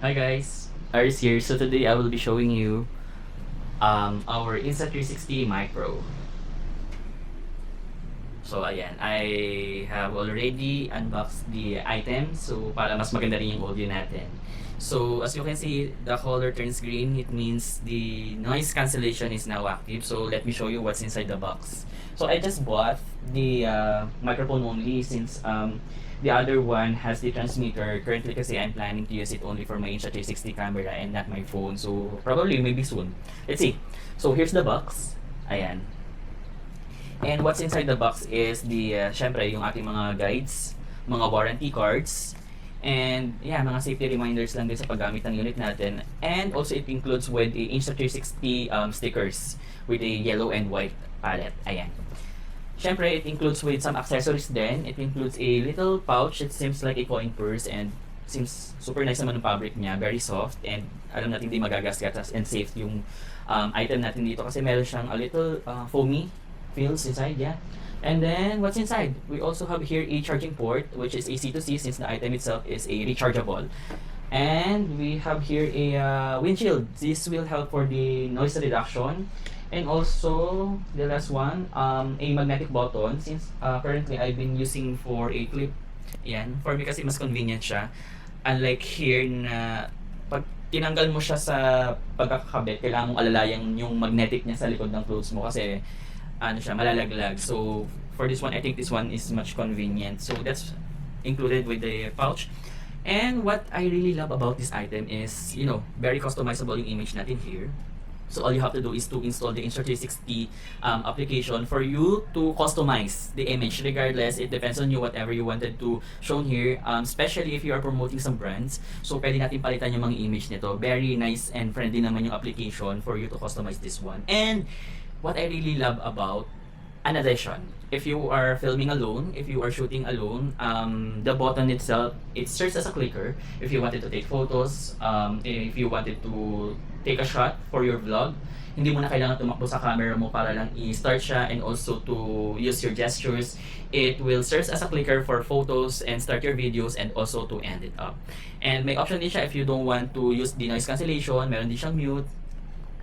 Hi guys, Aris here. So today I will be showing you our Insta360 Micro. So ayan, I have already unboxed the item so para mas maganda rin yung audio natin. So as you can see, the color turns green. It means the noise cancellation is now active. So let me show you what's inside the box. So I just bought the microphone only since the other one has the transmitter. Currently kasi I'm planning to use it only for my Insta360 camera and not my phone. So probably maybe soon. Let's see. So here's the box. Ayan. And what's inside the box is the, syempre, yung ating mga guides, mga warranty cards, and yeah, mga safety reminders lang din sa paggamit ng unit natin. And also it includes with the Insta360 stickers with a yellow and white palette. Ayan. Syempre, it includes with some accessories din. It includes a little pouch. It seems like a coin purse and seems super nice naman ng fabric niya. Very soft and alam natin di magagasgatas and safe yung item natin dito kasi meron siyang a little foamy feels inside, yeah. And then, what's inside? We also have here a charging port, which is a C2C since the item itself is a rechargeable. And we have here a windshield. This will help for the noise reduction. And also, the last one, a magnetic button. Since currently I've been using for a clip. Yan. For me kasi mas convenient siya. Unlike here na pag tinanggal mo siya sa pagkakabit, kailangan mong alalayan yung magnetic niya sa likod ng clothes mo kasi ano siya, malalaglag. So, for this one, I think this one is much convenient. So, that's included with the pouch. And what I really love about this item is, you know, very customizable yung image natin here. So, all you have to do is to install the Insta360 application for you to customize the image. Regardless, it depends on you, whatever you wanted to show here. Especially if you are promoting some brands. So, pwede natin palitan yung mga image nito. Very nice and friendly naman yung application for you to customize this one. And what I really love about an addition, if you are filming alone, if you are shooting alone, the button itself, it serves as a clicker. If you wanted to take photos, if you wanted to take a shot for your vlog, hindi mo na kailangan tumakbo sa camera mo para lang i-start siya and also to use your gestures. It will serve as a clicker for photos and start your videos and also to end it up. And may option din siya if you don't want to use the noise cancellation, meron din siyang mute.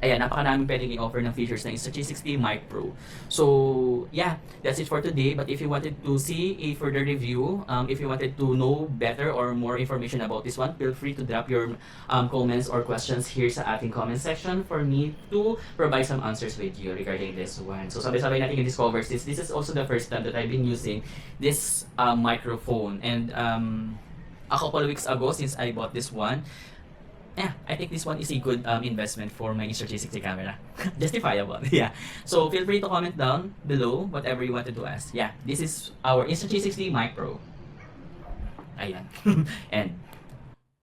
Ayan, napakaraming pwedeng i-offer ng features ng Insta360 Micro. So, yeah, that's it for today. But if you wanted to see a further review, if you wanted to know better or more information about this one, feel free to drop your comments or questions here sa ating comment section for me to provide some answers with you regarding this one. So, sabay-sabay natin i-discover this. This is also the first time that I've been using this microphone. And a couple of weeks ago, since I bought this one, yeah, I think this one is a good investment for my Insta360 camera. Justifiable, yeah. So feel free to comment down below whatever you wanted to ask. Yeah, this is our Insta360 Micro. Ayan. And